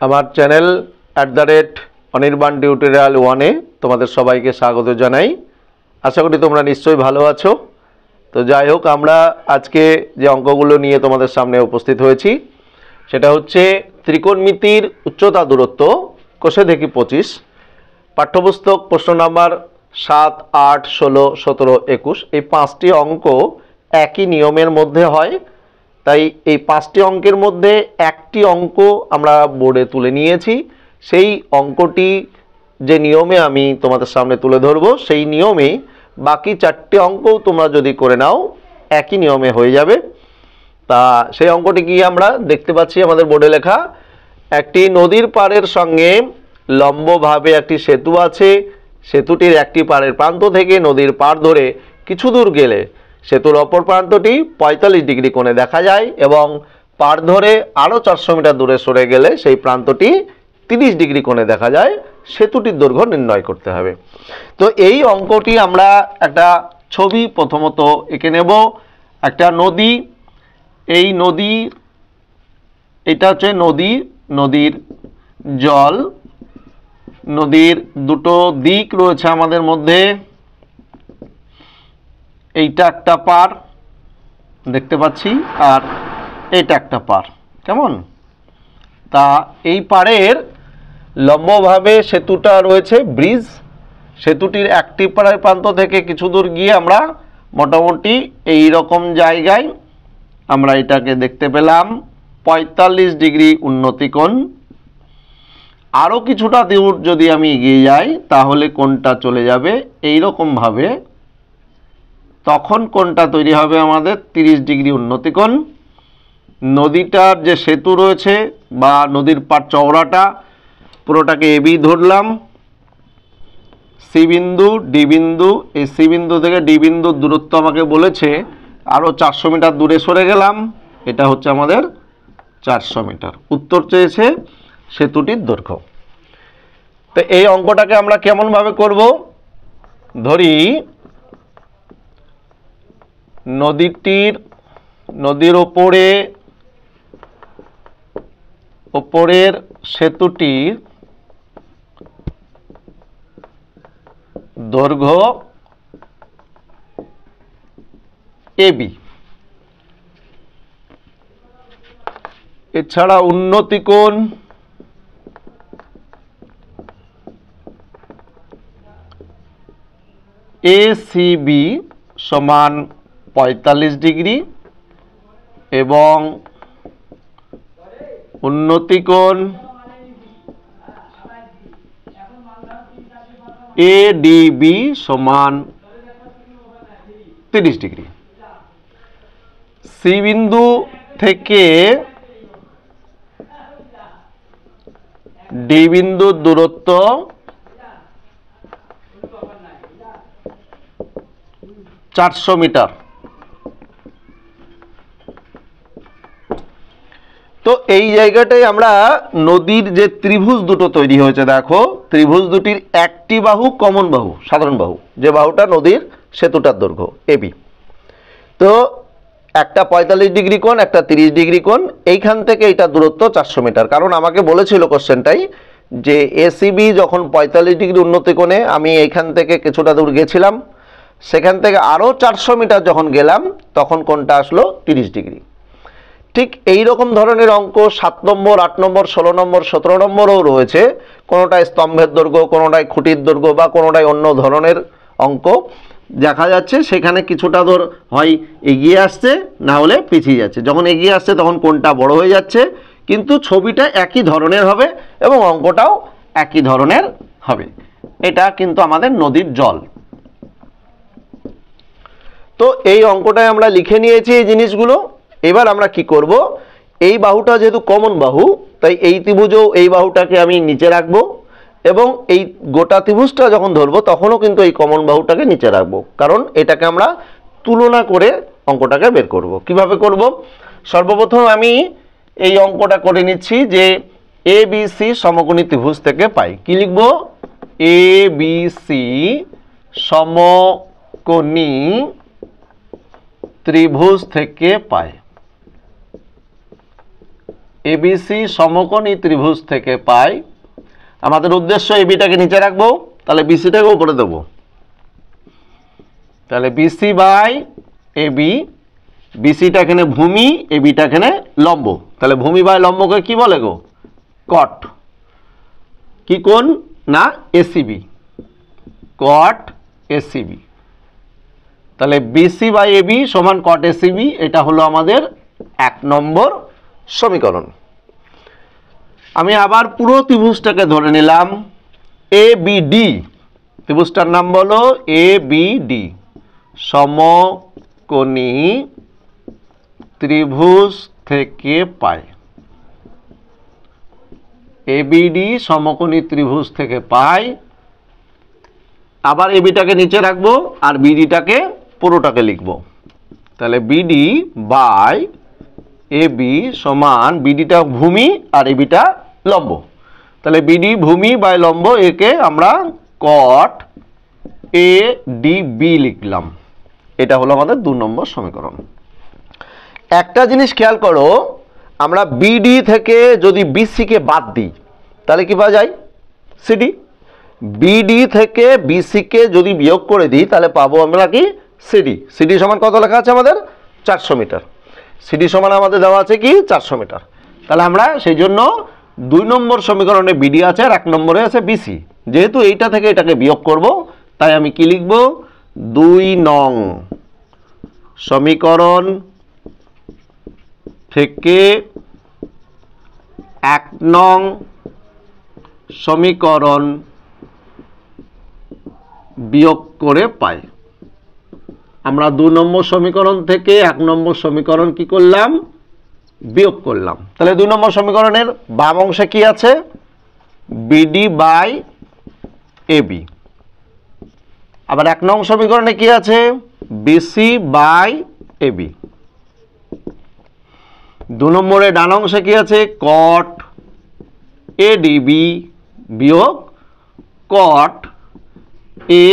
আমার channel @Anirban tutorial 1-এ তোমাদের সবাইকে স্বাগত জানাই। আশা করি তোমরা নিশ্চয়ই ভালো আছো। তো যাই হোক, আমরা আজকে যে অঙ্কগুলো নিয়ে তোমাদের সামনে উপস্থিত হয়েছি সেটা হচ্ছে ত্রিকোণমিতির উচ্চতা দূরত্ব কোষে দেখি 25, পাঠ্যপুস্তক প্রশ্ন নাম্বার 7, 8, 16, 17, 21। এই 5টি অঙ্ক একই নিয়মের মধ্যে হয়, তাই এই 5টি অঙ্কের মধ্যে একটি অঙ্ক আমরা বোর্ডে তুলে নিয়েছি। সেই অঙ্কটি যে নিয়মে আমি তোমাদের সামনে তুলে ধরবো, সেই নিয়মে বাকি 4টি অঙ্কও তোমরা যদি করে নাও একই নিয়মে হয়ে যাবে। তা সেই অঙ্কটি কি আমরা দেখতে পাচ্ছি আমাদের বোর্ডে লেখা, একটি নদীর পাড়ের সঙ্গে লম্বভাবে একটি সেতু আছে। সেতুটির একটি পাড়ের প্রান্ত থেকে নদীর পাড় ধরে কিছু দূর গেলে সেতুর অপর প্রান্তটি 45 ডিগ্রি কোণে দেখা যায় এবং পাড় ধরে আরও 400 মিটার দূরে সরে গেলে সেই প্রান্তটি 30 ডিগ্রি কোণে দেখা যায়। সেতুটির দৈর্ঘ্য নির্ণয় করতে হবে। তো এই অঙ্কটি আমরা একটা ছবি প্রথমত এঁকে নেব। একটা নদী, এই নদী, এটা হচ্ছে নদী, নদীর জল, নদীর দুটো দিক রয়েছে আমাদের মধ্যে। এইটা একটা পার দেখতে পাচ্ছি, আর এটা একটা পার, কেমন? তা এই পাড়ের লম্বভাবে সেতুটা রয়েছে ব্রিজ। সেতুটির একটি পাড়ের প্রান্ত থেকে কিছু দূর গিয়ে আমরা মোটামুটি এই রকম জায়গায় আমরা এটাকে দেখতে পেলাম 45 ডিগ্রি উন্নতি কোণ। আরও কিছুটা দূর যদি আমি এগিয়ে যাই তাহলে কোণটা চলে যাবে এই রকম ভাবে, তখন কোণটা তৈরি হবে আমাদের 30 ডিগ্রি উন্নতি কোণ। নদীটার যে সেতু রয়েছে বা নদীর পাড় চওড়াটা পুরোটাকে এবি ধরলাম। সি বিন্দু, ডি বিন্দু, এই সি বিন্দু থেকে ডি বিন্দুর দূরত্ব আমাকে বলেছে আরও 400 মিটার দূরে সরে গেলাম। এটা হচ্ছে আমাদের 400 মিটার। উত্তর চেয়েছে সেতুটির দৈর্ঘ্য। তো এই অঙ্কটাকে আমরা কেমনভাবে করব? ধরি নদীর ওপরের সেতুটির দৈর্ঘ্য এবি। এছাড়া উন্নতি কোণ এসিবি সমান 45 ডিগ্রি এবং উন্নতি কোণ এডিবি সমান 30 ডিগ্রি। সি বিন্দু থেকে ডি বিন্দুর দূরত্ব 400 মিটার। তো এই জায়গাটায় আমরা নদীর যে ত্রিভুজ দুটো তৈরি হয়েছে, দেখো ত্রিভুজ দুটির একটি বাহু কমন বাহু, সাধারণ বাহু, যে বাহুটা নদীর সেতুটার দৈর্ঘ্য এবি। তো একটা 45 ডিগ্রি কোণ, একটা 30 ডিগ্রি কোণ। এইখান থেকে এটা দূরত্ব 400 মিটার। কারণ আমাকে বলেছিল কোশ্চেনটাই যে এসিবি যখন 45 ডিগ্রি উন্নতি কোণে, আমি এইখান থেকে কিছুটা দূর গেছিলাম, সেখান থেকে আরও 400 মিটার যখন গেলাম তখন কোণটা আসলো 30 ডিগ্রি। ঠিক এই রকম ধরনের অঙ্ক 7 নম্বর, 8 নম্বর, 16 নম্বর, 17 নম্বরও রয়েছে। কোনোটায় স্তম্ভের দৈর্ঘ্য, কোনোটায় খুঁটির দৈর্ঘ্য বা কোনোটায় অন্য ধরনের অঙ্ক দেখা যাচ্ছে। সেখানে কিছুটা দূর হয় এগিয়ে আসছে, না হলে পিছিয়ে যাচ্ছে। যখন এগিয়ে আসছে তখন কোণটা বড় হয়ে যাচ্ছে, কিন্তু ছবিটা একই ধরনের হবে এবং অঙ্কটাও একই ধরনের হবে। এটা কিন্তু আমাদের নদীর জল। তো এই অঙ্কটায় আমরা লিখে নিয়েছি এই জিনিসগুলো। এবার আমরা কি করব, এই বাহুটা যেহেতু কমন বাহু, তাই এই ত্রিভুজও এই বাহুটাকে আমি নিচে রাখবো এবং এই গোটা ত্রিভুজটা যখন ধরবো তখনও কিন্তু এই কমন বাহুটাকে নিচে রাখবো, কারণ এটাকে আমরা তুলনা করে অঙ্কটাকে বের করব। কিভাবে করব? সর্বপ্রথম আমি এই অঙ্কটা করে নিচ্ছি যে এ বি সি সমকোণী ত্রিভুজ থেকে পাই। কি লিখব? এ বি সি সমকোণী ত্রিভুজ থেকে পাই। এবিসি সমকোণী ত্রিভুজ থেকে পাই। আমাদের উদ্দেশ্য এবিটাকে নিচে রাখবো, তাহলে বিসিটাকে উপরে দেবো। তাহলে বিসি বাই এবি, বিসিটা এখানে ভূমি, এবিটা এখানে লম্ব। তাহলে ভূমি বাই লম্বকে কি বলে গো? কট। কি কোণ? না এসিবি, কট এসিবি। তাহলে বিসি বাই এবি সমান কট এসিবি, এটা হলো আমাদের 1 নম্বর সমীকরণ। আমি আবার পুরো ত্রিভুজটাকে ধরে নিলাম এবিডি, ত্রিভুজটার নাম বলো এবিডি, সমকোণী ত্রিভুজ থেকে পাই। এবিডি সমকোণী ত্রিভুজ থেকে পাই। আবার এবিটাকে নিচে রাখবো আর বিডিটাকে পুরোটাকে লিখবো। তাহলে বিডি বাই এবি সমান, বিডিটা ভূমি আর এবিটা লম্ব। তাহলে বিডি ভূমি বাই লম্ব, একে আমরা কট এ ডি বি লিখলাম। এটা হলো আমাদের 2 নম্বর সমীকরণ। একটা জিনিস খেয়াল করো, আমরা বিডি থেকে যদি বিসিকে বাদ দিই তাহলে কি পাওয়া যায়? সিডি। বিডি থেকে বিসিকে যদি বিয়োগ করে দিই তাহলে পাবো আমরা কি? সিডি। সিডি সমান কত লেখা আছে আমাদের? 400 মিটার। সিডি সমান আমাদের দেওয়া আছে কি? 400 মিটার। তাহলে আমরা সেই জন্য 2 নম্বর সমীকরণে বিডি আছে আর 1 নম্বরে আছে বিসি। যেহেতু এইটা থেকে এটাকে বিয়োগ করব, তাই আমি কি লিখব? 2 নং সমীকরণ থেকে 1 নং সমীকরণ বিয়োগ করে পাই। আমরা 2 নম্বর সমীকরণ থেকে 1 নম্বর সমীকরণ কি করলাম? বিয়োগ করলাম। তাহলে 2 নম্বর সমীকরণের বাম অংশে কি আছে? BD by AB. আবার 1 নং সমীকরণে কি আছে? BC by AB. 2 নম্বরে ডান অংশে কি আছে? কট এডিবি বিয়োগ কট এ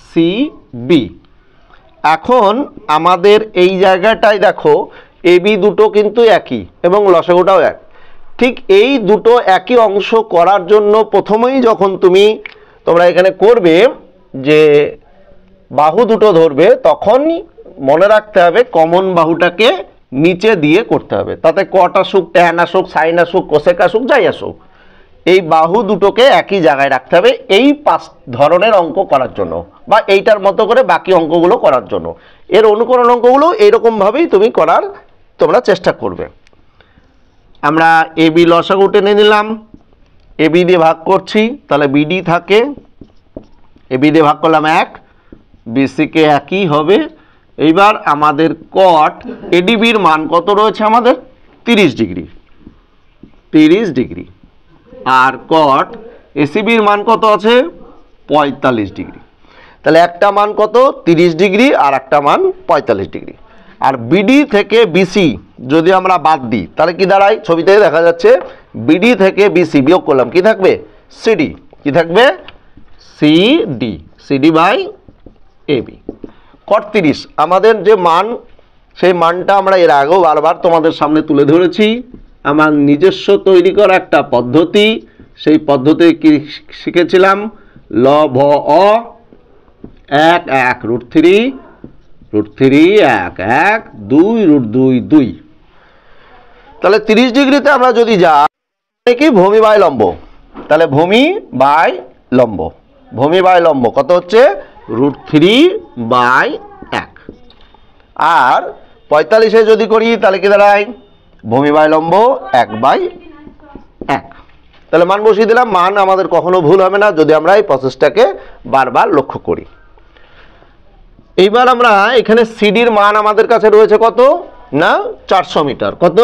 সি বি। এখন আমাদের এই জায়গাটায় দেখো, এবি দুটো কিন্তু একই এবং লসাগুটাও এক। ঠিক এই দুটো একই অংশ করার জন্য প্রথমেই যখন তোমরা এখানে করবে যে বাহু দুটো ধরবে, তখন মনে রাখতে হবে কমন বাহুটাকে নিচে দিয়ে করতে হবে। তাতে কট আসুক, ট্যান আসুক, সাইন আসুক, কোসেক আসুক, যাই আসুক, এই বাহু দুটোকে একই জায়গায় রাখতে হবে এই 5 ধরনের অঙ্ক করার জন্য, বা এইটার মতো করে বাকি অঙ্কগুলো করার জন্য। এর অনুকরণ অঙ্কগুলো এইরকমভাবেই তোমরা চেষ্টা করবে। আমরা এবি লসাগু টেনে নিলাম, এবি দিয়ে ভাগ করছি, তাহলে বিডি থাকে, এবি দিয়ে ভাগ করলাম 1, বিসিকে একই হবে। এইবার আমাদের কট এডিবির মান কত রয়েছে? আমাদের 30 ডিগ্রি, 30 ডিগ্রি। আর কট এসিবির মান কত আছে? 45 ডিগ্রি। তাহলে একটা মান কত? 30 ডিগ্রি, আর একটা মান 45 ডিগ্রি। আর বিডি থেকে বিসি যদি আমরা বাদ দিই তাহলে কি দাঁড়ায়? ছবিতে দেখা যাচ্ছে বিডি থেকে বিসি বিয়োগ করলাম, কি থাকবে? সিডি। কি থাকবে? CD, CD by AB. Cot 30 আমাদের যে মান, সেই মানটা আমরা এর আগেও বারবার তোমাদের সামনে তুলে ধরেছি। আমার নিজস্ব তৈরি করা একটা পদ্ধতি, সেই পদ্ধতি কি শিখেছিলাম? লব অ 1 1 √3 √3 1 1 2 √2 2। তাহলে 30 ডিগ্রিতে আমরা যদি যাই কি ভূমি বাই লম্ব, তাহলে ভূমি বাই লম্ব, ভূমি বাই লম্ব কত হচ্ছে? √3 বাই 1। আর 45-এ যদি করি তাহলে কি দাঁড়ায়? ভূমি বাই লম্ব 1 বাই 1। তাহলে মান বসিয়ে দিলাম। মান আমাদের কখনো ভুল হবে না যদি আমরা এই প্রসেসটাকে বারবার লক্ষ্য করি। এইবার আমরা এখানে সিডির মান আমাদের কাছে রয়েছে কত? না 400 মিটার। কত?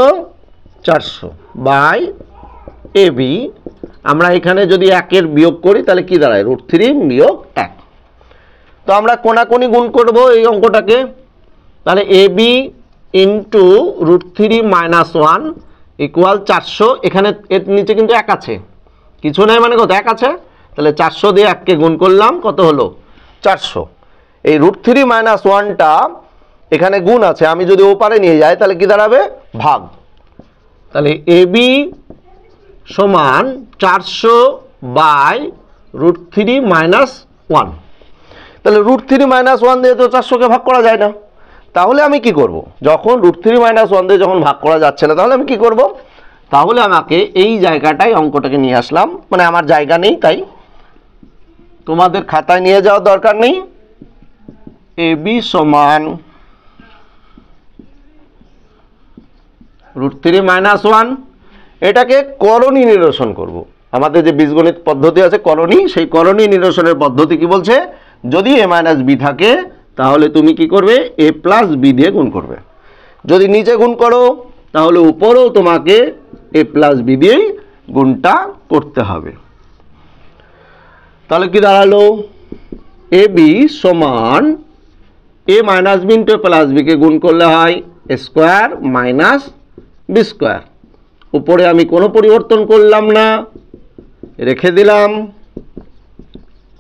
400 বাই এবি। আমরা এখানে যদি 1-এর বিয়োগ করি তাহলে কি দাঁড়ায়? √3 বিয়োগ 1। তো আমরা কোনাকুনি গুণ করব এই অঙ্কটাকে। তাহলে এবি ইন্টু √3 - 1 ইকুয়াল 400। এখানে এর নিচে কিন্তু 1 আছে, কিছু নেই মানে কত? 1 আছে। তাহলে 400 দিয়ে 1কে গুণ করলাম, কত হলো? 400। এই √3 - 1টা এখানে গুণ আছে, আমি যদি ওপারে নিয়ে যাই তাহলে কি দাঁড়াবে? ভাগ। তাহলে AB সমান 400/√3 - 1। তাহলে √3 - 1 দিয়ে তো 400কে ভাগ করা যায় না। তাহলে আমি কি করব? যখন √3 - 1 দিয়ে যখন ভাগ করা যাচ্ছে না, তাহলে আমি কি করব? তাহলে আমাকে এই জায়গাটায় অঙ্কটাকে নিয়ে আসলাম, মানে আমার জায়গা নেই, তাই তোমাদের খাতায় নিয়ে যাওয়ার দরকার নেই। AB সমান √3 - 1, এটাকে করণী নিরসন করব। আমাদের যে বীজগণিত পদ্ধতি আছে করণী, সেই করণী নিরসনের পদ্ধতি কি বলছে? যদি a - b থাকে তাহলে তুমি কি করবে? a + b দিয়ে গুণ করবে। যদি নিচে গুণ করো তাহলে উপরেও তোমাকে a + b দিয়েই গুণটা করতে হবে। তাহলে কি দাঁড়ালো? AB সমান a - b * a + b কে গুণ করলে হয় a² - b²। উপরে আমি কোনো পরিবর্তন করলাম না, রেখে দিলাম।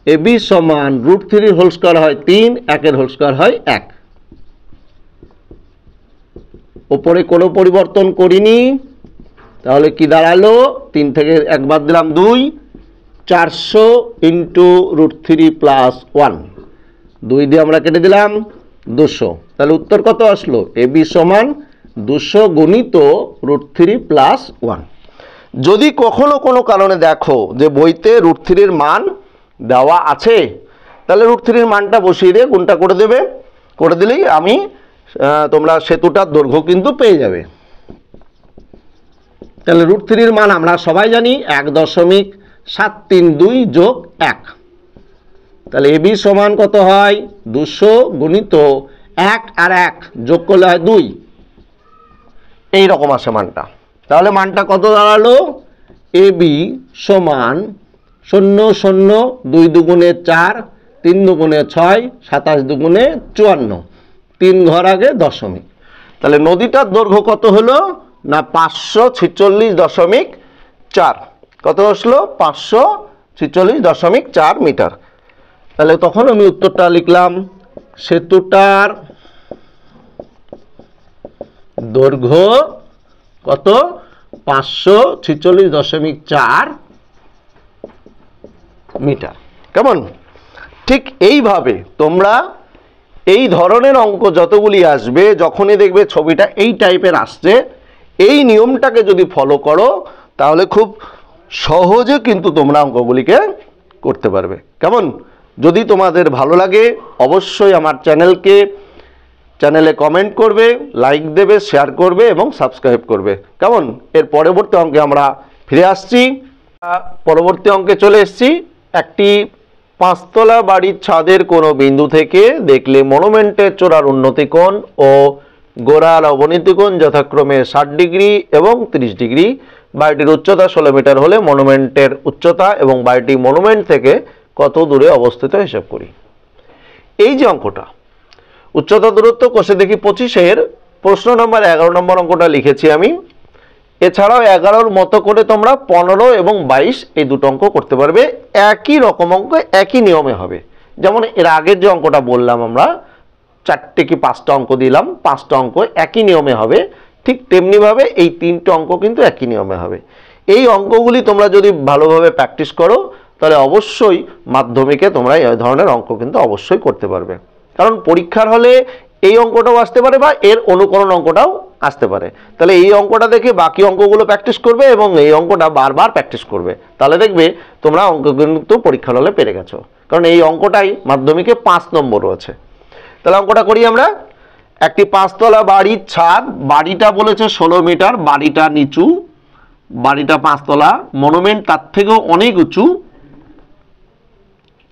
AB সমান √3 হোল স্কয়ার হয় 3, 1 হোল স্কয়ার হয় 1। উপরে কোনো পরিবর্তন করিনি, তাহলে কি দাঁড়ালো? 3 থেকে 1 বাদ দিলাম 2, 400 × √3 + 1, 2 দিয়ে আমরা কেটে দিলাম 200। তাহলে উত্তর কত আসলো? AB সমান 200 × √3 + 1। যদি কখনো কোনো কারণে দেখো যে বইতে √3 মান দেওয়া আছে, তাহলে √3 মানটা বসিয়ে দিয়ে গুণটা করে দেবে। করে দিলেই তোমরা সেতুটার দৈর্ঘ্য কিন্তু পেয়ে যাবে। তাহলে √3 মান আমরা সবাই জানি 1.732 + 1। তাহলে AB সমান কত হয়? 200 × 1 আর 1 যোগ করলে হয় 2, এই রকম আসে মানটা। তাহলে মানটা কত দাঁড়ালো? AB সমান 0 0 2 দুগুণে 4, 3 দুগুণে 6, 27 দুগুণে 54, 3 ঘর আগে দশমিক। তাহলে নদীটার দৈর্ঘ্য কত হলো? না 546.4। কত আসলো? 546.4 মিটার। তাহলে তখন আমি উত্তরটা লিখলাম, সেতুটার দৈর্ঘ্য কত? 546.4 মিটার। কেমন? ঠিক এইভাবে তোমরা এই ধরনের অঙ্ক যতগুলি আসবে, যখনই দেখবে ছবিটা এই টাইপের আসছে, এই নিয়মটাকে যদি ফলো করো তাহলে খুব সহজে কিন্তু তোমরা অঙ্কগুলিকে করতে পারবে। কেমন? যদি তোমাদের ভালো লাগে অবশ্যই আমার চ্যানেলে কমেন্ট করবে, লাইক দেবে, শেয়ার করবে এবং সাবস্ক্রাইব করবে। কেমন? এর পরবর্তী অঙ্কে আমরা ফিরে আসছি। পরবর্তী অঙ্কে চলে এসেছি। একটি 5 তলা বাড়ির ছাদের কোনো বিন্দু থেকে দেখলে মনুমেন্টের চূড়ার উন্নতি কোণ ও গোড়ার অবনতি কোণ যথাক্রমে 60 ডিগ্রি এবং 30 ডিগ্রি। বাড়িটির উচ্চতা 16 মিটার হলে মনুমেন্টের উচ্চতা এবং বাড়িটি মনুমেন্ট থেকে কত দূরে অবস্থিত হিসাব করি। এই যে অঙ্কটা, উচ্চতা দূরত্ব কষে দেখি 25-এর প্রশ্ন নম্বর 11 নম্বর অঙ্কটা লিখেছি আমি। এছাড়াও 11-র মতো করে তোমরা 15 এবং 22 এই দুটো অঙ্ক করতে পারবে। একই রকম অঙ্ক, একই নিয়মে হবে। যেমন এর আগের যে অঙ্কটা বললাম আমরা, 4টে কি 5টা অঙ্ক দিলাম, 5টা অঙ্ক একই নিয়মে হবে। ঠিক তেমনিভাবে এই 3টে অঙ্ক কিন্তু একই নিয়মে হবে। এই অঙ্কগুলি তোমরা যদি ভালোভাবে প্র্যাকটিস করো তাহলে অবশ্যই মাধ্যমিকে তোমরা এই ধরনের অঙ্ক কিন্তু অবশ্যই করতে পারবে। কারণ পরীক্ষার হলে এই অঙ্কটাও আসতে পারে বা এর অনুকরণ অঙ্কটাও আসতে পারে। তাহলে এই অঙ্কটা দেখে বাকি অঙ্কগুলো প্র্যাকটিস করবে এবং এই অঙ্কটা বারবার প্র্যাকটিস করবে। তাহলে দেখবে তোমরা অঙ্ক কিন্তু পরীক্ষার হলে পেরে গেছো। কারণ এই অঙ্কটাই মাধ্যমিকে 5 নম্বর রয়েছে। তাহলে অঙ্কটা করি আমরা। একটি 5 তলা বাড়ির ছাদ, বাড়িটা বলেছে 16 মিটার, বাড়িটা নিচু, বাড়িটা 5 তলা, মনুমেন্ট তার থেকেও অনেক উঁচু।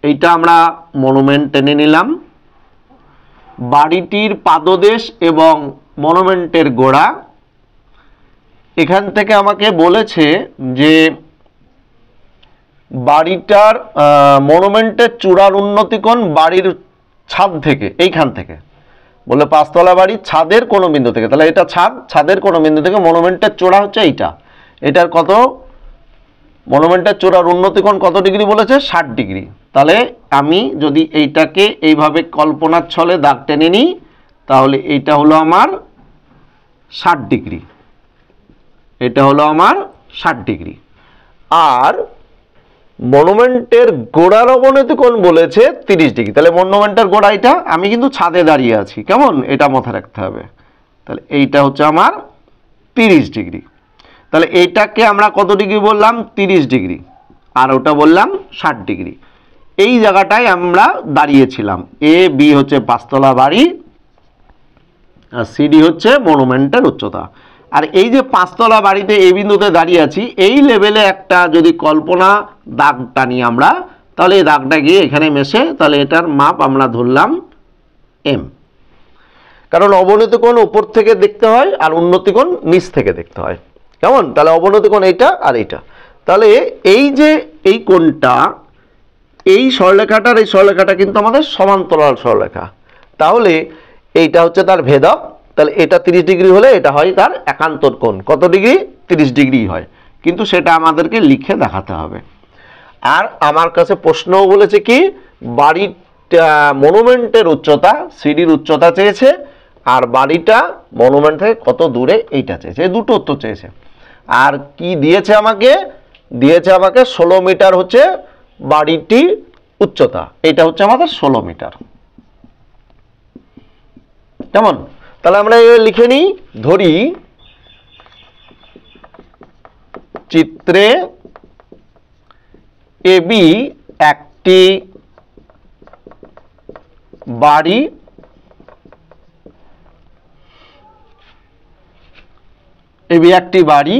এইটা আমরা মনুমেন্ট টেনে নিলাম। বাড়িটির পাদদেশ এবং মনুমেন্টের গোড়া, এখান থেকে আমাকে বলেছে যে বাড়িটার মনুমেন্টের চূড়ার উন্নতি কোণ বাড়ির ছাদ থেকে, এইখান থেকে বলে 5 তলা বাড়ির ছাদের কোনো বিন্দু থেকে। তাহলে এটা ছাদের কোনো বিন্দু থেকে মনুমেন্টের চূড়া হচ্ছে এইটা। এটার কত? মনুমেন্টের চূড়ার উন্নতি কোণ কত ডিগ্রি বলেছে? 60 ডিগ্রি। তাহলে আমি যদি এইটাকে এইভাবে কল্পনার ছলে দাগ টেনে নিই তাহলে এইটা হলো আমার 60 ডিগ্রি। এটা হলো আমার 60 ডিগ্রি। আর মনুমেন্টের গোড়ার অবনতি কোণ বলেছে 30 ডিগ্রি। তাহলে মনুমেন্টের গোড়া এটা, আমি কিন্তু ছাদে দাঁড়িয়ে আছি, কেমন, এটা মাথায় রাখতে হবে। তাহলে এইটা হচ্ছে আমার 30 ডিগ্রি। তাহলে এইটাকে আমরা কত ডিগ্রি বললাম? 30 ডিগ্রি। আর ওটা বললাম 60 ডিগ্রি। এই জায়গাটায় আমরা দাঁড়িয়েছিলাম। এ বি হচ্ছে 5 তলা বাড়ি, আর সিডি হচ্ছে মনুমেন্টের উচ্চতা। আর এই যে 5 তলা বাড়িতে এই বিন্দুতে দাঁড়িয়ে আছি, এই লেভেলে একটা যদি কল্পনা দাগ টানি আমরা, তাহলে এই দাগটা গিয়ে এখানে মেশে, তাহলে এটার মাপ আমরা ধরলাম এম। কারণ অবনতি কোণ উপর থেকে দেখতে হয় আর উন্নতি কোণ নিচ থেকে দেখতে হয়, কেমন। তাহলে অবনতি কোণ এইটা আর এইটা। তাহলে এই যে এই কোণটা, এই সরলরেখাটার এই সরলরেখাটা কিন্তু আমাদের সমান্তরাল সরলরেখা। তাহলে এইটা হচ্ছে তার ভেদক। তাহলে এটা 30 ডিগ্রি হলে এটা হয় তার একান্তর কোণ। কত ডিগ্রি? 30 ডিগ্রি হয়। কিন্তু সেটা আমাদেরকে লিখে দেখাতে হবে। আর আমার কাছে প্রশ্নও বলেছে কি, বাড়িটা মনুমেন্টের উচ্চতা, সিডির উচ্চতা চেয়েছে, আর বাড়িটা মনুমেন্ট থেকে কত দূরে এইটা চেয়েছে। এই দুটো উত্তর চেয়েছে। আর কি দিয়েছে আমাকে? দিয়েছে আমাকে 16 মিটার হচ্ছে বাড়িটি উচ্চতা। এটা হচ্ছে আমাদের 16 মিটার, কেমন। তাহলে আমরা লিখে নিই, ধরি চিত্রে এবি একটি বাড়ি, এবি একটি বাড়ি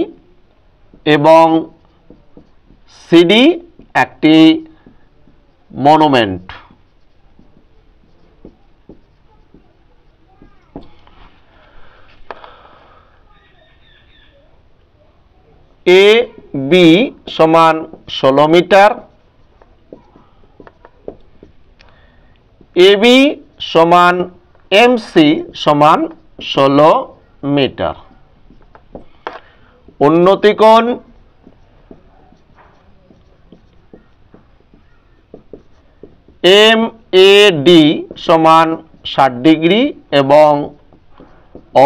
এবং সিডি একটি মনুমেন্ট। এ বি সমান 16 মিটার, এবি সমান এমসি সমান 16 মিটার। উন্নতি কোণ এম এ ডি সমান 60 ডিগ্রি এবং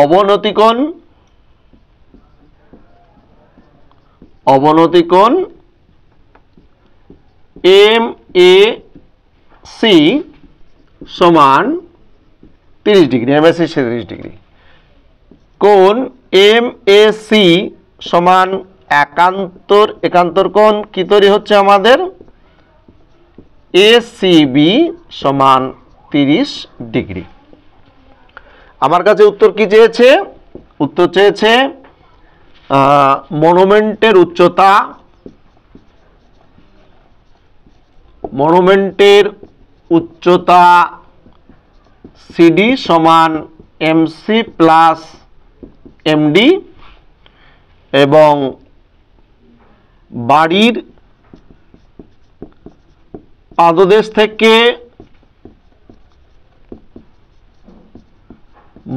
অবনতি কোণ এম এ সি সমান 30 ডিগ্রি, এমএসি 30 ডিগ্রি। কোণ এম এ সি সমান একান্তর কোণ কি তৈরি হচ্ছে আমাদের? এসিবি সমান 30 ডিগ্রি। আমার কাছে উত্তর কি চেয়েছে? উত্তর চেয়েছে মনুমেন্টের উচ্চতা সিডি সমান এমসি প্লাস এমডি এবং বাড়ির পাদদেশ থেকে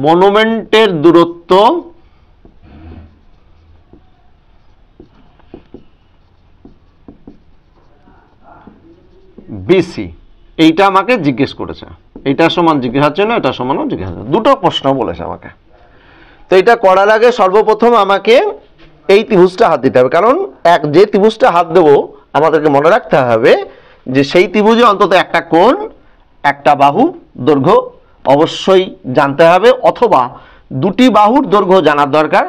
মনুমেন্টের দূরত্ব বিসি। এইটা আমাকে জিজ্ঞেস করেছে। এইটা সমান জিজ্ঞাসা হচ্ছে না, এটা সমানও জিজ্ঞাসা, দুটো প্রশ্ন বলেছে আমাকে। তো এটা করার আগে সর্বপ্রথম আমাকে এই ত্রিভুজটা হাত দিতে হবে। কারণ যে ত্রিভুজটা হাত দেবো আমাদেরকে মনে রাখতে হবে যে সেই ত্রিভুজে অন্তত একটা কোণ, একটা বাহু দৈর্ঘ্য অবশ্যই জানতে হবে, অথবা দুটি বাহুর দৈর্ঘ্য জানার দরকার,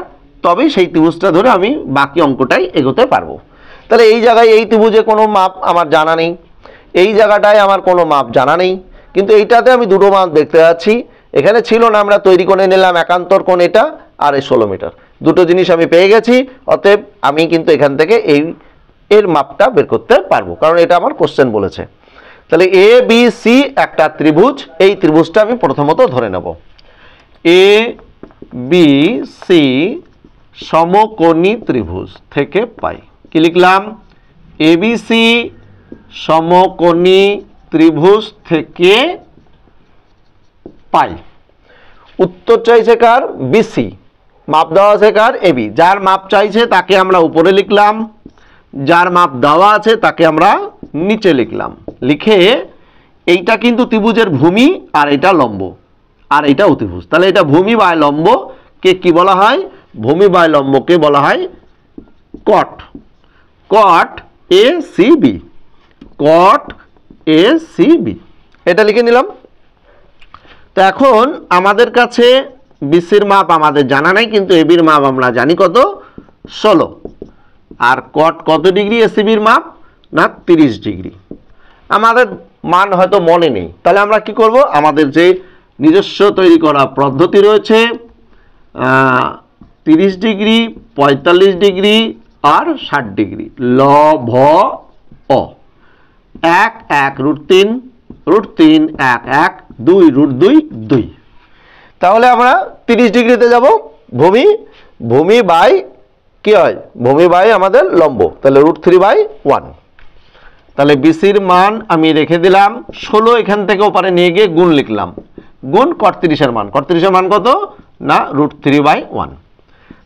তবেই সেই ত্রিভুজটা ধরে আমি বাকি অঙ্কটাই এগোতে পারবো। তাহলে এই জায়গায় এই ত্রিভুজে কোনো মাপ আমার জানা নেই, এই জায়গাটায় আমার কোনো মাপ জানা নেই, কিন্তু এইটাতে আমি দুটো মাপ দেখতে পাচ্ছি। এখানে ছিল না, আমরা তৈরি করে নিলাম একান্তর কোণ এটা আর এই 16 মিটার, দুটো জিনিস আমি পেয়ে গেছি। অতএব আমি কিন্তু এখান থেকে এর মাপটা বের করতে পারবো, কারণ এটা আমার কোশ্চেন বলেছে। তাহলে এ বি সি একটা ত্রিভুজ, এই ত্রিভুজটা আমি প্রথমত ধরে নেব। এ বি সি সমকোণী ত্রিভুজ থেকে পাই, কি লিখলাম? এবিসি সমকোণী ত্রিভুজ থেকে পাই। উত্তর চাইছে কার? বিসি। মাপ দেওয়া আছে কার? এবি। যার মাপ চাইছে তাকে আমরা উপরে লিখলাম, যার মাপ দেওয়া আছে তাকে আমরা নিচে লিখলাম। লিখে এইটা কিন্তু ত্রিভুজের ভূমি আর এটা লম্ব আর এটা অতিভুজ। তাহলে এটা ভূমি বা লম্ব কে কি বলা হয়? ভূমি বাই লম্বকে বলা হয় cot. Cot A C B, cot A C B, এটা লিখে নিলাম। তো এখন আমাদের কাছে বিসির মাপ আমাদের জানা নাই, কিন্তু এবির মাপ আমরা জানি কত, 16। আর কট কত ডিগ্রি এসিবির মাপ, না 30 ডিগ্রি। আমাদের মান হয়তো মনে নেই, তাহলে আমরা কি করব, আমাদের যে নিজস্ব তৈরি করা পদ্ধতি রয়েছে 30 ডিগ্রি, 45 ডিগ্রি আর 60 ডিগ্রি, ল ভ অ, 1 1 √3, √3 1 1 2 √2 2। তাহলে আমরা 30 ডিগ্রিতে যাব, ভূমি, ভূমি বাই কি হয়, ভূমি বাই আমাদের লম্ব, তাহলে √3/1। তাহলে বিসির মান আমি রেখে দিলাম 16, এখান থেকে ওপারে নিয়ে গিয়ে গুণ লিখলাম, গুণ cot 30 এর মান, cot 30 এর মান কত, না √3/1।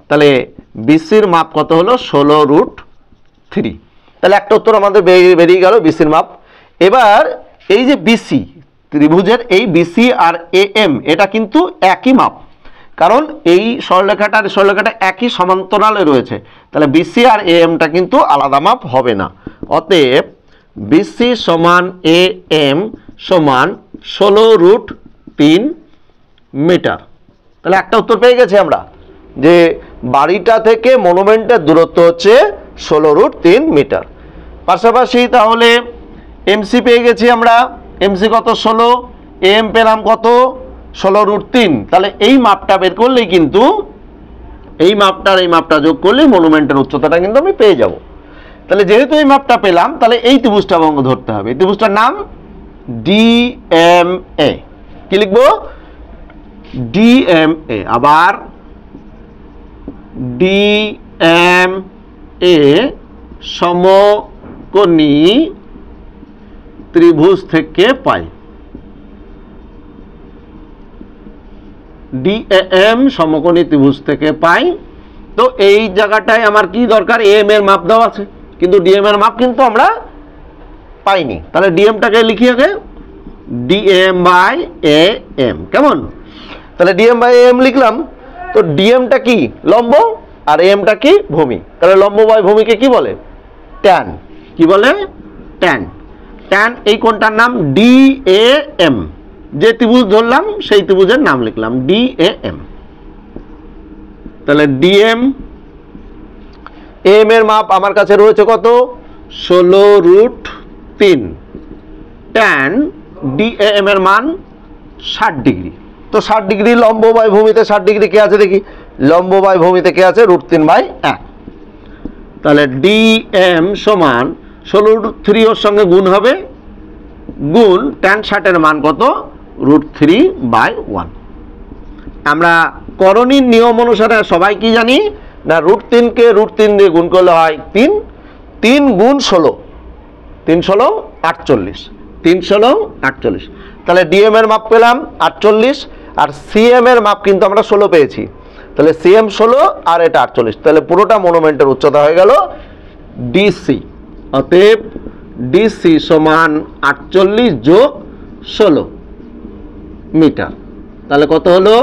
তাহলে বিসির মাপ কত হলো, 16√3। তাহলে একটা উত্তর আমাদের বেরিয়ে গেল বিসির মাপ। এবার এই যে বিসি ত্রিভুজের, এই বিসি আর এএম এটা কিন্তু একই মাপ, কারণ এই সরলরেখাটা একই সমান্তরালে রয়েছে, তাহলে বিসি আর এএমটা কিন্তু আলাদা মাপ হবে না। অতএব বিসি সমান এএম সমান 16√3 মিটার। তাহলে একটা উত্তর পেয়ে গেছি আমরা, যে বাড়িটা থেকে মনুমেন্টের দূরত্ব হচ্ছে 16√3 মিটার। পাশাপাশি তাহলে এমসি পেয়ে গেছি আমরা, এমসি কত 16, এম পেলাম কত 16√3। তাহলে এই মাপটা বের করলেই কিন্তু, এই মাপটার এই মাপটা যোগ করলে মনুমেন্টের উচ্চতাটা কিন্তু আমি পেয়ে যাব। তাহলে যেহেতু এই মাপটা পেলাম, তাহলে এই ত্রিভুজটা অঙ্ক ধরতে হবে। এই ত্রিভুজটার নাম ডিএমএ। কি লিখবো, ডিএমএ। আবার ডিএমএ সমকোণী ত্রিভুজ থেকে পাই, ডিএম সমকোণী ত্রিভুজ থেকে পাই। তো এই জায়গাটায় আমার কি দরকার, এম এর মাপ দেওয়া আছে, কিন্তু ডিএম এর মাপ কিন্তু আমরা পাইনি। তাহলে ডিএমটাকে লিখি আগে, ডিএম বাই এ এম, কেমন? তাহলে ডিএম বাই এম লিখলাম। তো ডিএমটা কি, লম্ব, আর এমটা কি, ভূমি। তাহলে লম্ব বাই ভূমিকে কি বলে, ট্যান। কি বলে, ট্যান। ট্যান এই কোণটার নাম ডিএএম, যে ত্রিভুজ ধরলাম সেই ত্রিভুজের নাম লিখলাম ডিএএম। তাহলে ডিএম, এম এর মাপ আমার কাছে রয়েছে কত, 16√3। ট্যান ডিএএম এর মান 60 ডিগ্রি। তো 60 ডিগ্রি লম্ব বাই ভূমিতে 60 ডিগ্রি কে আছে দেখি, লম্ব বাই ভূমিতে কে আছে, √3/1। তাহলে ডিএম সমান 16√3 ওর সঙ্গে গুণ হবে, গুণ ট্যান 60 এর মান কত, √3/1। আমরা করণীর নিয়ম অনুসারে সবাই কি জানি, না √3 কে √3 দিয়ে গুণ করলে হয় 3, 3 গুণ 16, 3 16 48, 3 16 48। তাহলে ডিএম এর মাপ পেলাম 48, আর সিএম এর মাপ কিন্তু আমরা 16 পেয়েছি। তাহলে সিএম 16 আর এটা 48, তাহলে পুরোটা মনুমেন্টের উচ্চতা হয়ে গেল ডিসি। অতএব ডিসি সমান 48 যোগ 16 মিটার। তাহলে কত হলো,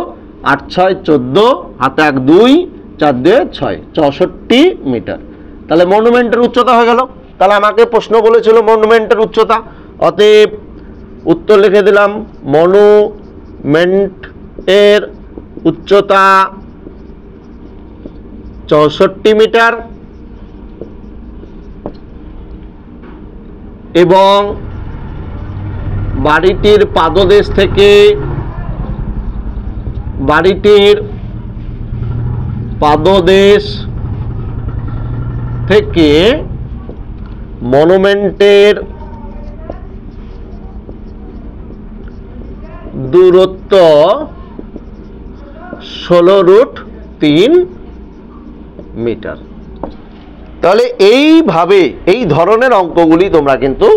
8 6 14, হাতে 1 2, 4 2 6, 64 মিটার। তাহলে মনুমেন্টের উচ্চতা হয়ে গেল। তাহলে আমাকে প্রশ্ন বলেছিল মনুমেন্টের উচ্চতা, অতএব উত্তর লিখে দিলাম, মনুমেন্ট এর উচ্চতা 64 মিটার এবং বাড়িটির পাদদেশ থেকে মনুমেন্টের দূরত্ব 16√3 মিটার। তাহলে এইভাবে এই ধরনের অঙ্কগুলি তোমরা কিন্তু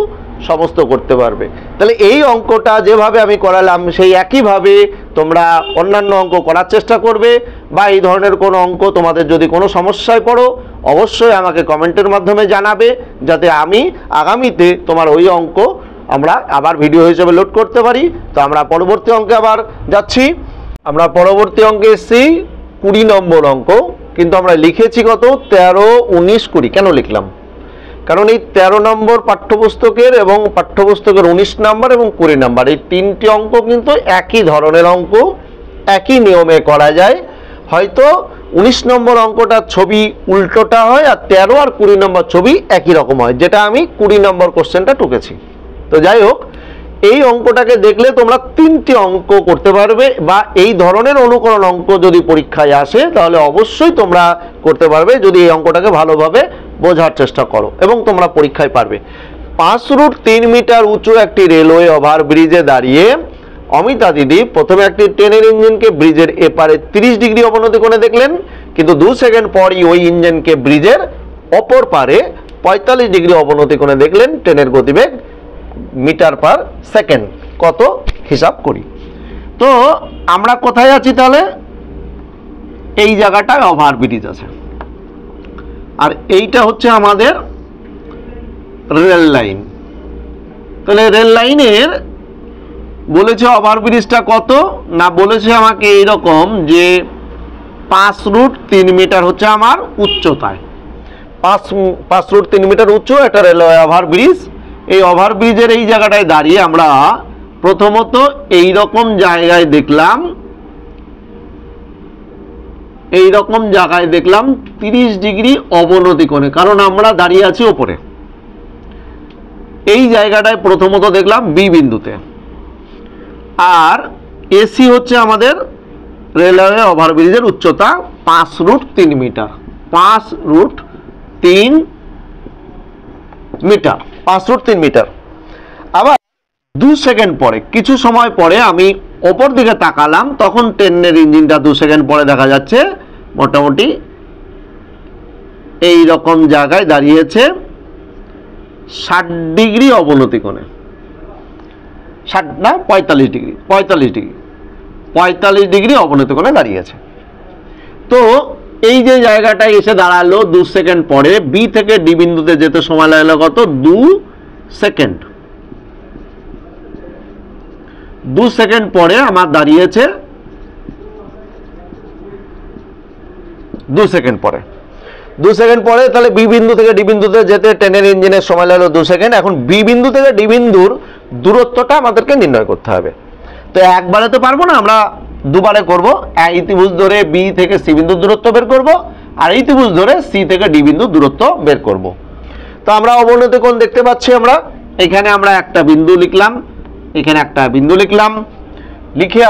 সমস্ত করতে পারবে। তাহলে এই অঙ্কটা যেভাবে আমি করালাম সেই একইভাবে তোমরা অন্যান্য অঙ্ক করার চেষ্টা করবে, বা এই ধরনের কোনো অঙ্ক তোমাদের যদি কোনো সমস্যায় পড়ো অবশ্যই আমাকে কমেন্টের মাধ্যমে জানাবে, যাতে আমি আগামীতে তোমার ওই অঙ্ক আমরা আবার ভিডিও হিসেবে লোড করতে পারি। তো আমরা পরবর্তী অঙ্কে আবার যাচ্ছি। আমরা পরবর্তী অঙ্কে এসেছি 20 নম্বর অঙ্ক, কিন্তু আমরা লিখেছি কত 13, 19, 20। কেন লিখলাম? কারণ এই 13 নম্বর পাঠ্যপুস্তকের এবং পাঠ্যপুস্তকের 19 নম্বর এবং 20 নম্বর এই তিনটি অঙ্ক কিন্তু একই ধরনের অঙ্ক, একই নিয়মে করা যায়। হয়তো 19 নম্বর অঙ্কটা ছবি উল্টোটা হয়, আর 13 আর 20 নম্বর ছবি একই রকম হয়, যেটা আমি 20 নম্বর কোশ্চেনটা টুকেছি। তো যাই হোক, এই অঙ্কটাকে দেখলে তোমরা 3টি অঙ্ক করতে পারবে, বা এই ধরনের অনুকরণ অঙ্ক যদি পরীক্ষায় আসে তাহলে অবশ্যই তোমরা করতে পারবে, যদি এই অঙ্কটাকে ভালোভাবে বোঝার চেষ্টা করো এবং তোমরা পরীক্ষায় পারবে। 5√3 মিটার উঁচু একটি রেলওয়ে ওভারব্রিজে দাঁড়িয়ে অমিতা দিদি প্রথমে একটি ট্রেনের ইঞ্জিনকে ব্রিজের এপারে 30 ডিগ্রি অবনতি কোণে দেখলেন, কিন্তু 2 সেকেন্ড পরই ওই ইঞ্জিনকে ব্রিজের অপর পারে 45 ডিগ্রি অবনতি কোণে দেখলেন। ট্রেনের গতিবেগ মিটার পার সেকেন্ড কত হিসাব করি। তো আমরা কোথায় আছি তাহলে? এই জায়গাটায় ওভারব্রিজ আছে, আর এইটা হচ্ছে আমাদের রেল লাইন। তাহলে রেল লাইনের বলেছে ওভারব্রিজটা কত না, বলেছে আমাকে এইরকম যে 5√3 মিটার হচ্ছে আমার উচ্চতায়, 5√3 মিটার উচ্চ একটা রেলওয়ে ওভারব্রিজ। এই ওভারব্রিজের এই জায়গাটায় দাঁড়িয়ে আমরা প্রথমত এই রকম জায়গায় দেখলাম, 30 ডিগ্রি অবনতি কোণে, কারণ আমরা দাঁড়িয়ে আছি ওপরে। এই জায়গাটায় প্রথমত দেখলাম বি বিন্দুতে, আর এসি হচ্ছে আমাদের রেলওয়ে ওভারব্রিজের উচ্চতা 5√3 মিটার, 5√3 মিটার, 5√3 মিটার। আবার 2 সেকেন্ড পরে, কিছু সময় পরে আমি ওপর দিকে তাকালাম, তখন ট্রেনের ইঞ্জিনটা 2 সেকেন্ড পরে দেখা যাচ্ছে মোটামুটি এই রকম জায়গায় দাঁড়িয়েছে 60 ডিগ্রি অবনতি কোণে, 60 না 45 ডিগ্রি, 45 ডিগ্রি অবনতি কোণে দাঁড়িয়েছে। তো এই যে জায়গাটায় এসে দাঁড়ালো 2 সেকেন্ড পরে, বি থেকে ডি বিন্দুতে যেতে সময় লাগলো কত 2 সেকেন্ড। 2 সেকেন্ড পরে আমার দাঁড়িয়েছে 2 সেকেন্ড পরে, 2 সেকেন্ড পরে তাহলে বি বিন্দু থেকে ডি বিন্দুতে যেতে ট্রেনের ইঞ্জিনের সময় লাগলো 2 সেকেন্ড। এখন বি বিন্দু থেকে ডি বিন্দুর দূরত্বটা আমাদেরকে নির্ণয় করতে হবে। তো একবারে তো পারবো না, আমরা দুবারে করব। এই ত্রিভুজ ধরে বি থেকে সি বিন্দুর দূরত্ব বের করব, আর এই ত্রিভুজ ধরে সি থেকে ডি বিন্দুর দূরত্ব বের করব। তো আমরা অবনতি কোণ দেখতে পাচ্ছি, আমরা এখানে আমরা একটা বিন্দু লিখলাম, এখানে একটা বিন্দু লিখলাম, লিখে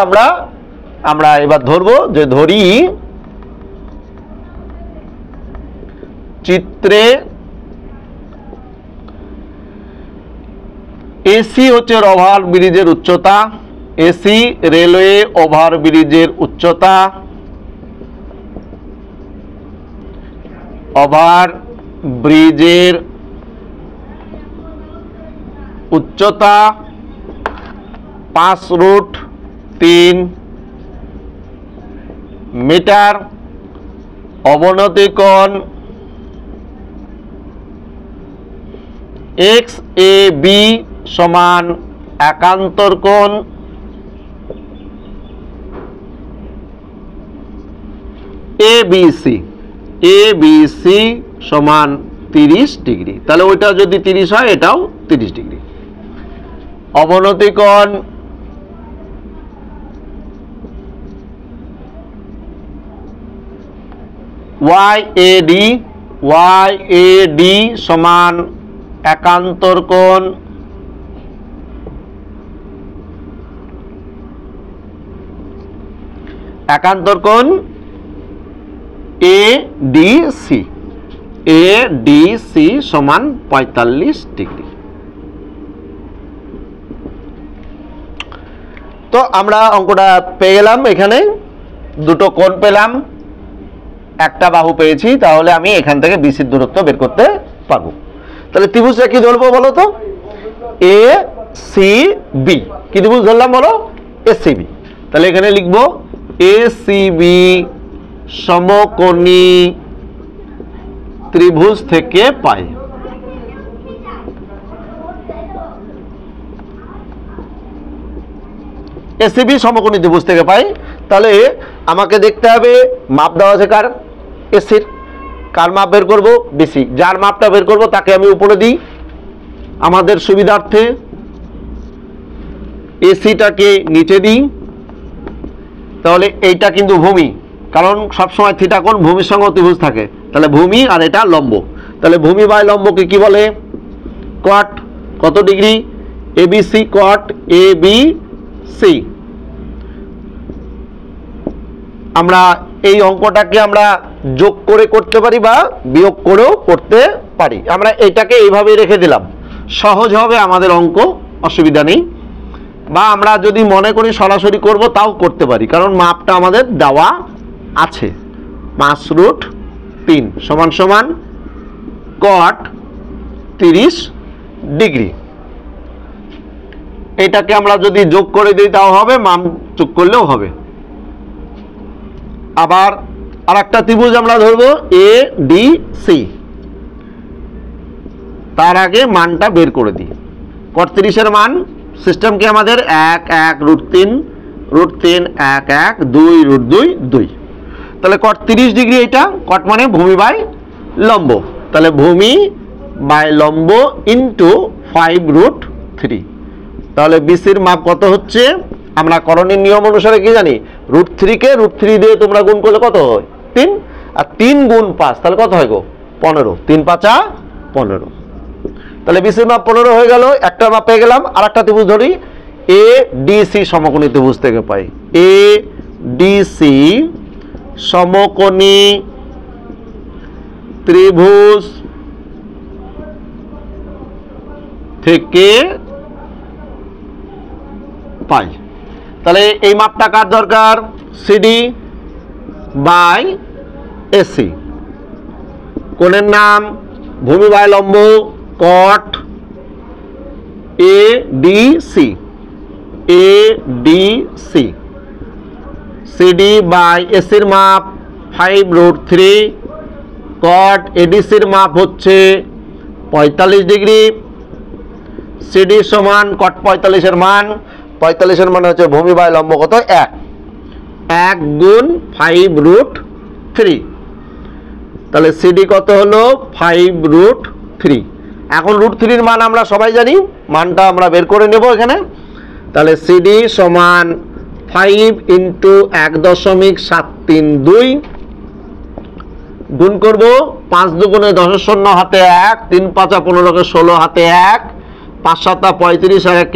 আমরা এবার ধরবো, যে ধরি চিত্রে এসি হচ্ছে ওভারব্রিজের উচ্চতা, এসি রেলওয়ে ওভারব্রিজের উচ্চতা, ওভারব্রিজের উচ্চতা 5√3 মিটার, অবনতি কোণ এক্স এ বি সমান একান্তর কোণ এ বি সি সমান 30 ডিগ্রি। তাহলে ওইটা যদি 30 হয়, এটাও 30 ডিগ্রি। অবনতি কোণ ওয়াই এ ডি সমান একান্তর কোণ এ ডি সি সমান 45 ডিগ্রি। তো আমরা অঙ্কটা পেয়ে গেলাম, এখানে দুটো কোণ পেলাম, একটা বাহু পেয়েছি, তাহলে আমি এখান থেকে বিসির দূরত্ব বের করতে পারবো। তাহলে ত্রিভুজটা কি ধরবো বলো তো? A C B. কি ত্রিভুজ ধরলাম বলো? A C B. তাহলে এখানে লিখবো এ সি বি সমকোণী ত্রিভুজ থেকে পাই। এসিবি সমকোণী ত্রিভুজ থেকে পাই। তাহলে আমাকে দেখতে হবে মাপ দেওয়া আছে কার, এসির, কার মাপ বের করব, বিসি। যার মাপটা বের করব তাকে আমি উপরে দিই আমাদের সুবিধার্থে, এসিটাকে নিচে দিই। তাহলে এইটা কিন্তু ভূমি, কারণ সবসময় থিটা কোণ ভূমির সঙ্গে ত্রিভুজ থাকে, তাহলে ভূমি আর এটা লম্ব। তাহলে ভূমি বাই লম্বকে কি বলে, কট। কত ডিগ্রি, এবিসি কট এবিসি। আমরা এই অঙ্কটাকে আমরা যোগ করে করতে পারি বা বিয়োগ করেও করতে পারি। আমরা এইটাকে এইভাবে রেখে দিলাম, সহজ হবে আমাদের অঙ্ক, অসুবিধা নেই। বা আমরা যদি মনে করি সরাসরি করব তাও করতে পারি, কারণ মাপটা আমাদের দেওয়া আছে। 5√3 সমান সমান কট 30 ডিগ্রি। এটাকে আমরা যদি যোগ করে দিই তাও হবে, মান যোগ করলেও হবে। আবার আর একটা ত্রিভুজ আমরা ধরবো এ ডি সি, তার আগে মানটা বের করে দিই। কট 30-এর মান সিস্টেম কি আমাদের 1√3 √3 1 2√2 2। তাহলে কট 30 ডিগ্রি, এটা কট মানে ভূমি বাই লম্ব, তাহলে ভূমি বাই লম্ব ইন্টু 5√3। তাহলে বিসির মাপ কত হচ্ছে, আমরা করণীয় নিয়ম অনুসারে কি জানি, √3 কে √3 দিয়ে তোমরা গুণ করলে কত হয় 3, আর 3 গুণ 5 তাহলে কত হয় গো 15, 3 5 15। তাহলে বিসির মাপ 15 হয়ে গেল, একটা মাপ পেয়ে গেলাম। আর একটা ত্রিভুজ ধরি এ ডিসি সমকোণী ত্রিভুজ থেকে পাই, এ ডিসি সমকোণী ত্রিভুজ থেকে পাই। তাহলে এই মাপটা কার দরকার, সিডি বাই এসি। কোণের নাম ভূমি বাই লম্ব cot A D C, A D C. CD by এসির মাপ 5√3, কট এডিসির মাপ হচ্ছে 45 ডিগ্রি। সিডি সমান কট 45-এর মান, 45-এর মান হচ্ছে ভূমি বাই লম্ব কত 1 গুণ 5√3। তাহলে সিডি কত হলো 5√3। এখন √3-এর মান আমরা সবাই জানি, মানটা আমরা বের করে নেব এখানে। তাহলে সিডি সমান 5 × 1.732 গুণ করব 5 দুগুণে 10 শূন্য হাতে 1, 3 5 15 16 হাতে 1, 5 7 35 আর 1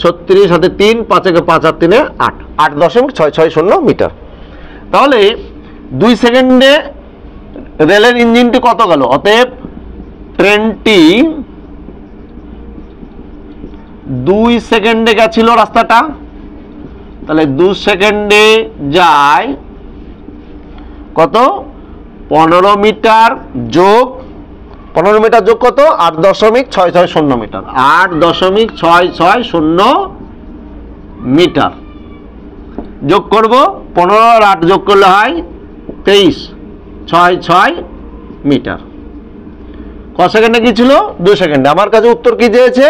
36 হাতে 3, 5 5 আর 3 8, 8.660 মিটার। তাহলে 2 সেকেন্ডে রেলের ইঞ্জিনটি কত গেল, অতএব ট্রেনটি 2 সেকেন্ডে গেছিল রাস্তাটা। তাহলে 2 সেকেন্ডে যায় কত, 15 মিটার যোগ 15 মিটার যোগ কত, 8.660 মিটার, 8.660 মিটার যোগ করব। 15 আর 8 যোগ করলে হয় 23, 6 মিটার। ক সেকেন্ডে কি ছিল, 2 সেকেন্ডে। আমার কাছে উত্তর কি চেয়েছে,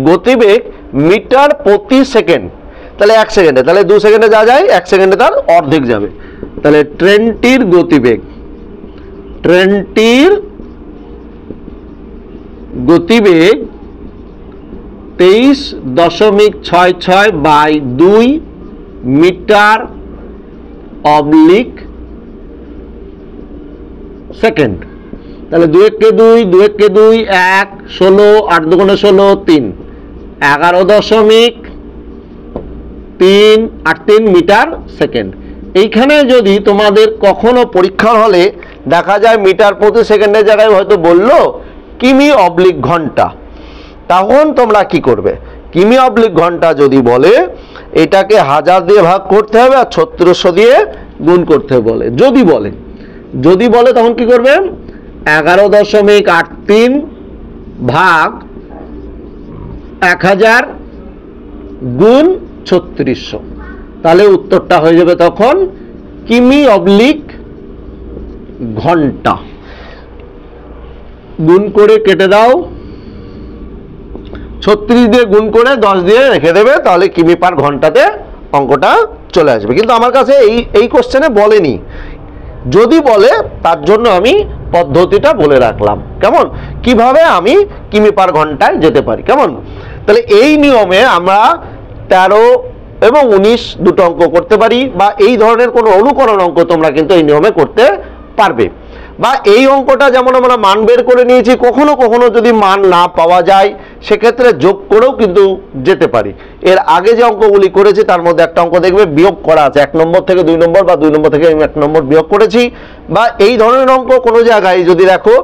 গতিবেগ মিটার প্রতি সেকেন্ড। তাহলে 1 সেকেন্ডে, তাহলে 2 সেকেন্ডে যা যায় 1 সেকেন্ডে তার অর্ধেক যাবে। তাহলে ট্রেনটির গতিবেগ, ট্রেনটির গতিবেগ 23.66/2 মিটার অবলিক সেকেন্ড। তাহলে 2 1 কে 2, 2 1 কে 2 1, 16, 8 2 16 3, 11.3 আর 3 মিটার সেকেন্ড। এইখানে যদি তোমাদের কখনো পরীক্ষার হলে দেখা যায় মিটার প্রতি সেকেন্ডের জায়গায় হয়তো বললো কিমি অবলিক ঘন্টা, তখন তোমরা কি করবে, কিমি অবলিক ঘন্টা যদি বলে এটাকে 1000 দিয়ে ভাগ করতে হবে আর 3600 দিয়ে গুণ করতে বলে। যদি বলে তখন কি করবে, 11.83 ভাগ 1000 গুণ 3600। তাহলে উত্তরটা হয়ে যাবে তখন কিমি অবলিক ঘন্টা। গুণ করে কেটে দাও, 36 দিয়ে গুণ করে 10 দিয়ে রেখে দেবে, তাহলে কিমি পার ঘন্টাতে অঙ্কটা চলে আসবে। কিন্তু আমার কাছে এই কোশ্চেনে বলেনি, যদি বলে তার জন্য আমি পদ্ধতিটা বলে রাখলাম, কেমন, কিভাবে আমি কিমি পার ঘন্টায় যেতে পারি, কেমন। তাহলে এই নিয়মে আমরা 13 এবং 19 দুটো অঙ্ক করতে পারি, বা এই ধরনের কোনো অনুকরণ অঙ্ক তোমরা কিন্তু এই নিয়মে করতে পারবে। বা এই অঙ্কটা যেমন আমরা মান বের করে নিয়েছি, কখনো কখনো যদি মান না পাওয়া যায় সেক্ষেত্রে যোগ করেও কিন্তু যেতে পারি। এর আগে যে অঙ্কগুলি করেছি তার মধ্যে একটা অঙ্ক দেখবে বিয়োগ করা আছে, 1 নম্বর থেকে 2 নম্বর বা 2 নম্বর থেকে 1 নম্বর বিয়োগ করেছি। বা এই ধরনের অঙ্ক কোনো জায়গায় যদি দেখো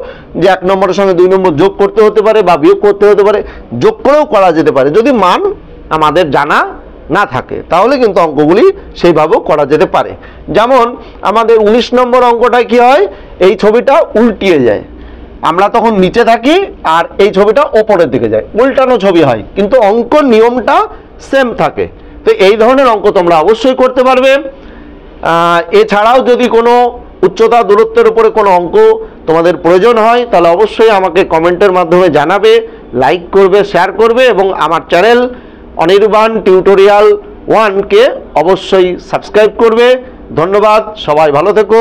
যে 1 নম্বরের সঙ্গে 2 নম্বর যোগ করতে হতে পারে বা বিয়োগ করতে হতে পারে, যোগ করেও করা যেতে পারে যদি মান আমাদের জানা না থাকে, তাহলে কিন্তু অঙ্কগুলি সেইভাবেও করা যেতে পারে। যেমন আমাদের 19 নম্বর অঙ্কটায় কি হয়, এই ছবিটা উল্টিয়ে যায়, আমরা তখন নিচে থাকি আর এই ছবিটা ওপরের দিকে যায়, উল্টানো ছবি হয়, কিন্তু অঙ্ক নিয়মটা সেম থাকে। তো এই ধরনের অঙ্ক তোমরা অবশ্যই করতে পারবে। এছাড়াও যদি কোনো উচ্চতা দূরত্বের উপরে কোনো অঙ্ক তোমাদের প্রয়োজন হয় তাহলে অবশ্যই আমাকে কমেন্টের মাধ্যমে জানাবে, লাইক করবে, শেয়ার করবে, এবং আমার চ্যানেল অনির্বাণ টিউটোরিয়াল 1 কে অবশ্যই সাবস্ক্রাইব করবে। ধন্যবাদ, সবাই ভালো থেকো।